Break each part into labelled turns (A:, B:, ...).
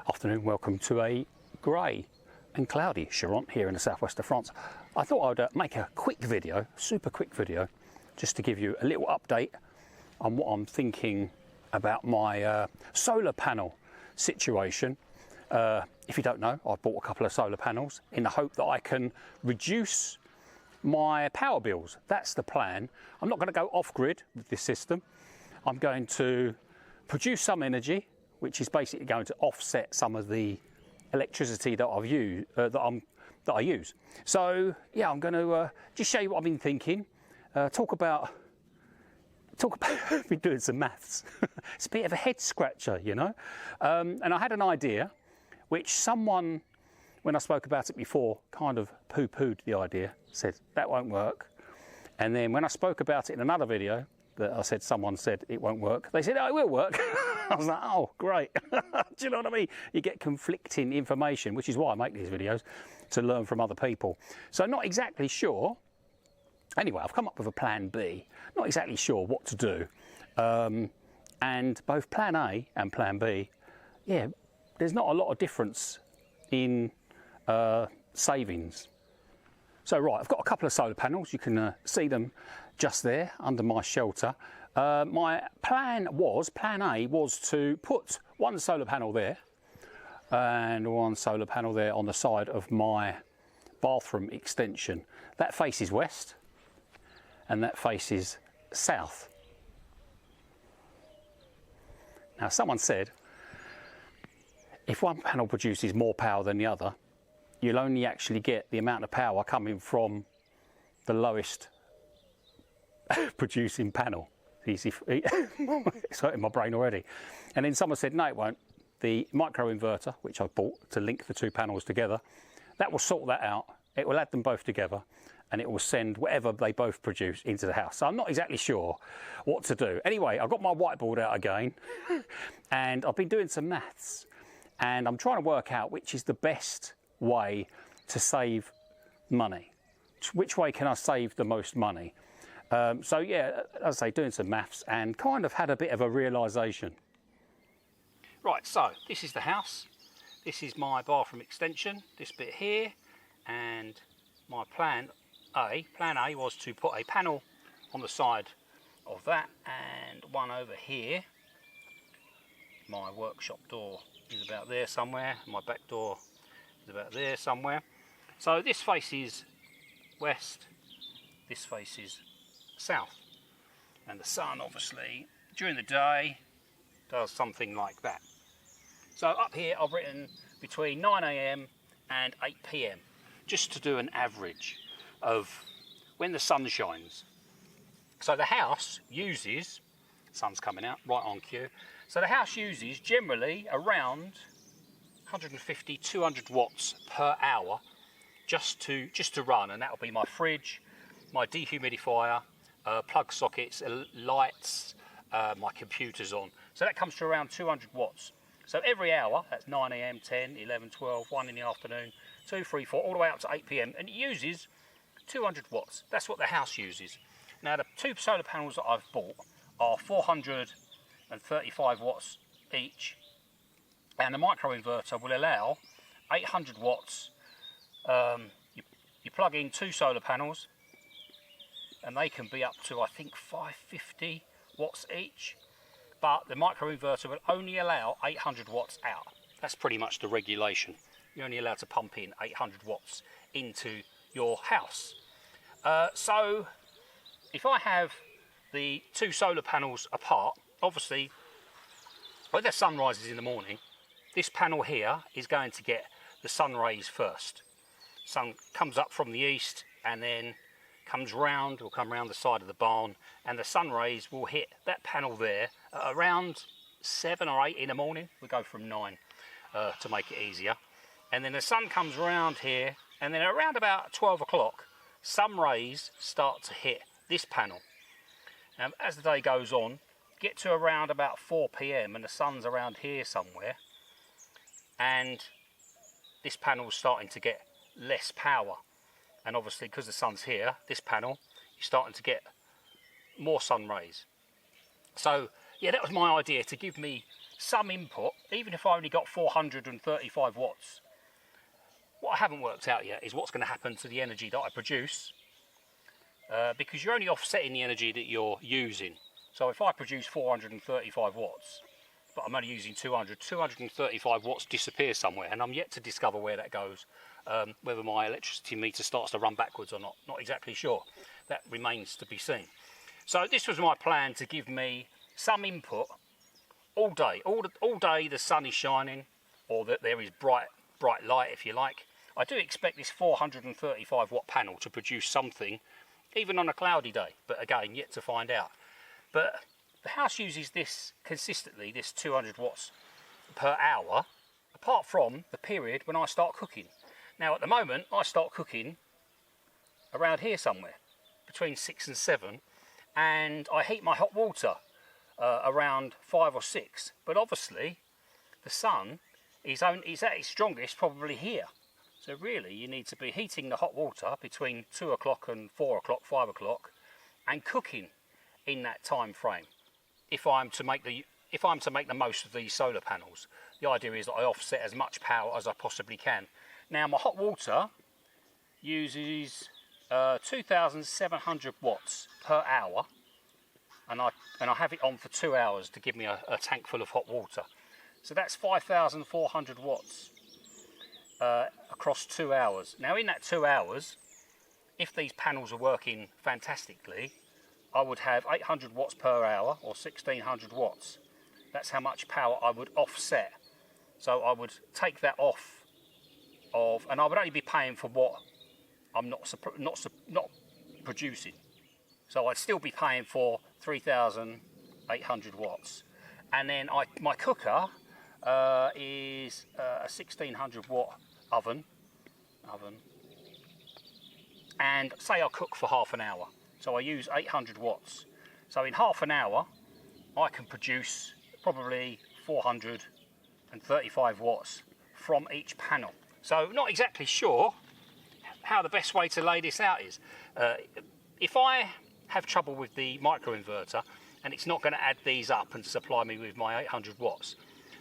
A: Afternoon, welcome to a grey and cloudy Charente here in the southwest of France. I thought I'd make a quick video, super quick video, just to give you a little update on what I'm thinking about my solar panel situation. If you don't know, I've bought a couple of solar panels in the hope that I can reduce my power bills. That's the plan. I'm not going to go off-grid with this system. I'm going to produce some energy, which is basically going to offset some of the electricity that I've used, that I use. So yeah, I'm going to just show you what I've been thinking. Talk about. I've been doing some maths. It's a bit of a head scratcher, you know. And I had an idea, which someone, when I spoke about it before, kind of poo-pooed the idea, said that won't work. And then when I spoke about it in another video, that I said someone said it won't work, they said, oh, it will work. I was like, oh, great. Do you know what I mean? You get conflicting information, which is why I make these videos, to learn from other people. So not exactly sure. Anyway, I've come up with a plan B. Not exactly sure what to do. And both plan A and plan B, yeah, there's not a lot of difference in savings. So right, I've got a couple of solar panels. You can see them just there under my shelter. My plan A was to put one solar panel there and one solar panel there on the side of my bathroom extension. That faces west and that faces south. Now someone said, if one panel produces more power than the other, you'll only actually get the amount of power coming from the lowest producing panel. It's hurting my brain already. And then someone said, no, it won't. The micro inverter, which I bought to link the two panels together, that will sort that out. It will add them both together and it will send whatever they both produce into the house. So I'm not exactly sure what to do. Anyway, I've got my whiteboard out again and I've been doing some maths and I'm trying to work out which is the best way to save money. Which way can I save the most money? So yeah, as I say, doing some maths and kind of had a bit of a realisation. Right, so this is the house. This is my bathroom extension, this bit here, and my plan A was to put a panel on the side of that and one over here. My workshop door is about there somewhere, my back door is about there somewhere. So this faces west, this faces south, and the sun obviously during the day does something like that. So up here I've written between 9 AM and 8 PM just to do an average of when the sun shines. So the house uses, sun's coming out right on cue, so the house uses generally around 150, 200 watts per hour just to run, and that'll be my fridge, my dehumidifier, plug sockets, lights, my computer's on. So that comes to around 200 watts. So every hour, that's 9 AM, 10, 11, 12, 1 in the afternoon, 2, 3, 4, all the way up to 8 PM, and it uses 200 watts. That's what the house uses. Now the two solar panels that I've bought are 435 watts each, and the micro inverter will allow 800 watts. You plug in two solar panels and they can be up to, I think, 550 watts each, but the micro inverter will only allow 800 watts out. That's pretty much the regulation. You're only allowed to pump in 800 watts into your house. So if I have the two solar panels apart, obviously when the sun rises in the morning, this panel here is going to get the sun rays first. Sun comes up from the east and then comes round, will come round the side of the barn, and the sun rays will hit that panel there at around 7 or 8 in the morning. We go from 9 to make it easier. And then the sun comes around here, and then around about 12 o'clock, some rays start to hit this panel. Now, as the day goes on, get to around about 4 PM and the sun's around here somewhere, and this panel's starting to get less power. And obviously because the sun's here, this panel, you're starting to get more sun rays. So yeah, that was my idea, to give me some input, even if I only got 435 watts. What I haven't worked out yet is what's going to happen to the energy that I produce, because you're only offsetting the energy that you're using. So if I produce 435 watts, but I'm only using 235 watts disappears somewhere, and I'm yet to discover where that goes. Whether my electricity meter starts to run backwards or not exactly sure. That remains to be seen. So this was my plan, to give me some input all day. All day the sun is shining, or that there is bright light, if you like. I do expect this 435 watt panel to produce something, even on a cloudy day, but again, yet to find out. But the house uses this consistently, this 200 watts per hour, apart from the period when I start cooking. Now at the moment, I start cooking around here somewhere, between 6 and 7, and I heat my hot water around 5 or 6. But obviously, the sun is at its strongest probably here. So really, you need to be heating the hot water between 2 o'clock and 4 o'clock, 5 o'clock, and cooking in that time frame. If I'm to make the most of these solar panels, the idea is that I offset as much power as I possibly can. Now my hot water uses 2,700 watts per hour, and I have it on for 2 hours to give me a tank full of hot water. So that's 5,400 watts across 2 hours. Now in that 2 hours, if these panels are working fantastically, I would have 800 watts per hour, or 1,600 watts. That's how much power I would offset. So I would take that off of, and I would only be paying for what I'm not producing. So I'd still be paying for 3,800 watts. And then my cooker is a 1,600 watt oven. And say I cook for half an hour. So I use 800 watts. So in half an hour, I can produce probably 435 watts from each panel. So not exactly sure how the best way to lay this out is. If I have trouble with the microinverter and it's not going to add these up and supply me with my 800 watts,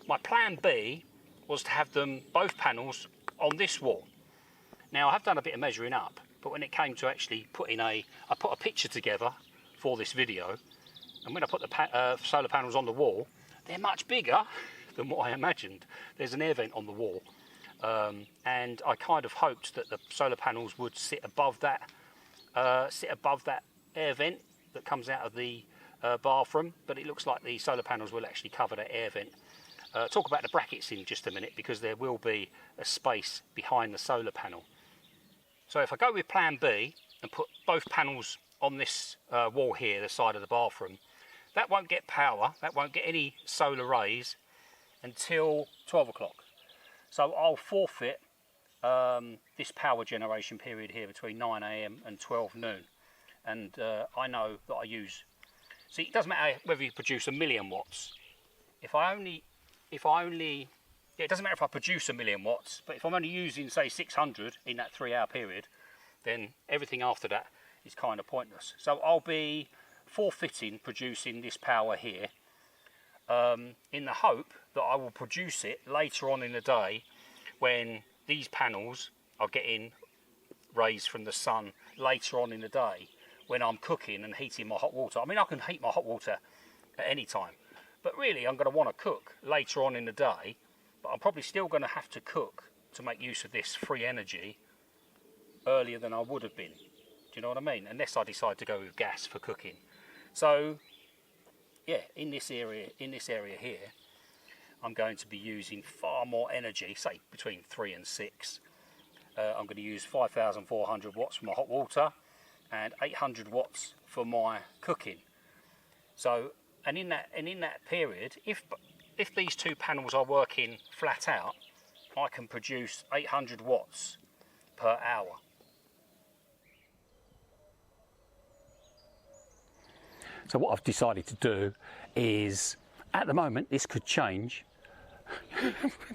A: my plan B was to have them, both panels, on this wall. Now I have done a bit of measuring up, but when it came to actually putting I put a picture together for this video, and when I put the solar panels on the wall, they're much bigger than what I imagined. There's an air vent on the wall, and I kind of hoped that the solar panels would sit above that air vent that comes out of the bathroom, but it looks like the solar panels will actually cover that air vent. Talk about the brackets in just a minute, because there will be a space behind the solar panel. So if I go with plan B and put both panels on this wall here, the side of the bathroom, that won't get power, that won't get any solar rays until 12 o'clock. So I'll forfeit this power generation period here between 9 AM and 12 noon. And I know that I use, see, it doesn't matter whether you produce 1,000,000 watts. It doesn't matter if I produce 1,000,000 watts, but if I'm only using, say, 600 in that 3 hour period, then everything after that is kind of pointless. So I'll be forfeiting producing this power here, in the hope that I will produce it later on in the day when these panels are getting rays from the sun later on in the day when I'm cooking and heating my hot water. I mean, I can heat my hot water at any time, but really I'm going to want to cook later on in the day, but I'm probably still going to have to cook to make use of this free energy earlier than I would have been. Do you know what I mean? Unless I decide to go with gas for cooking. So yeah, in this area here, I'm going to be using far more energy, say between 3 and 6. I'm going to use 5,400 watts for my hot water and 800 watts for my cooking. So, and in that period, if these two panels are working flat out, I can produce 800 watts per hour. So what I've decided to do is, at the moment, this could change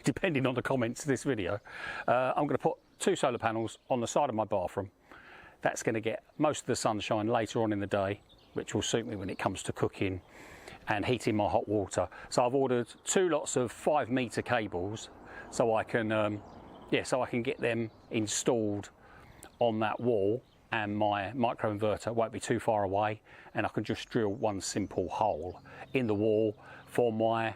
A: depending on the comments to this video. I'm going to put 2 solar panels on the side of my bathroom. That's going to get most of the sunshine later on in the day, which will suit me when it comes to cooking and heating my hot water. So I've ordered 2 lots of 5-metre cables so I can get them installed on that wall, and my microinverter won't be too far away, and I can just drill one simple hole in the wall for my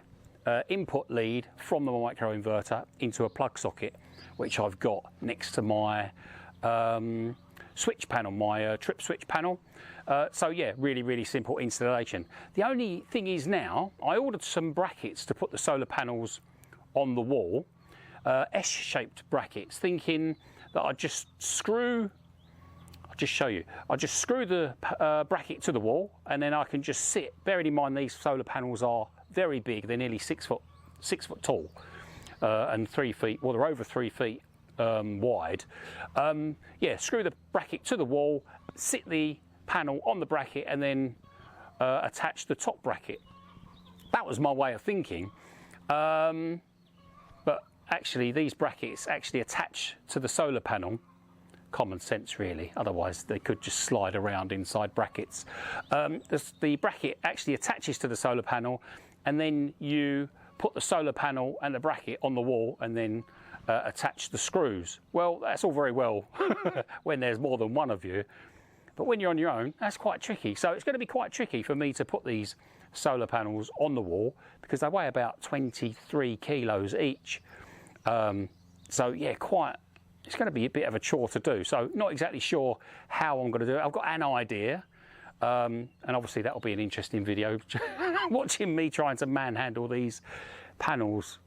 A: input lead from the microinverter into a plug socket, which I've got next to my switch panel, my trip switch panel. So yeah, really simple installation. The only thing is now, I ordered some brackets to put the solar panels on the wall, S-shaped brackets, thinking that I'll just screw the bracket to the wall, and then I can just sit, bearing in mind these solar panels are very big, they're nearly 6 foot tall, and 3 feet, well, they're over 3 feet wide. Yeah, screw the bracket to the wall, sit the panel on the bracket, and then attach the top bracket. That was my way of thinking, but actually these brackets actually attach to the solar panel. Common sense really, otherwise they could just slide around inside brackets. The bracket actually attaches to the solar panel, and then you put the solar panel and the bracket on the wall and then attach the screws. Well, that's all very well when there's more than one of you, but when you're on your own, that's quite tricky. So it's going to be quite tricky for me to put these solar panels on the wall because they weigh about 23 kilos each. So yeah, it's going to be a bit of a chore to do. So not exactly sure how I'm going to do it. I've got an idea, and obviously that'll be an interesting video, watching me trying to manhandle these panels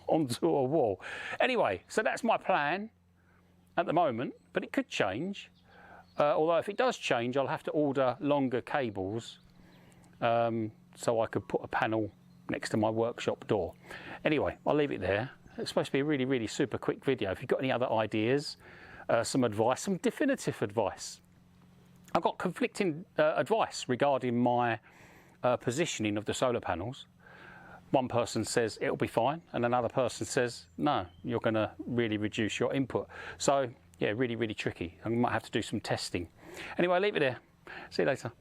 A: onto a wall. Anyway, so that's my plan at the moment, but it could change. Although if it does change, I'll have to order longer cables so I could put a panel next to my workshop door. Anyway, I'll leave it there. It's supposed to be a really super quick video. If you've got any other ideas, some advice, some definitive advice. I've got conflicting advice regarding my positioning of the solar panels. One person says it'll be fine, and another person says no, you're going to really reduce your input. So yeah, really tricky. I might have to do some testing. Anyway, I'll leave it there. See you later.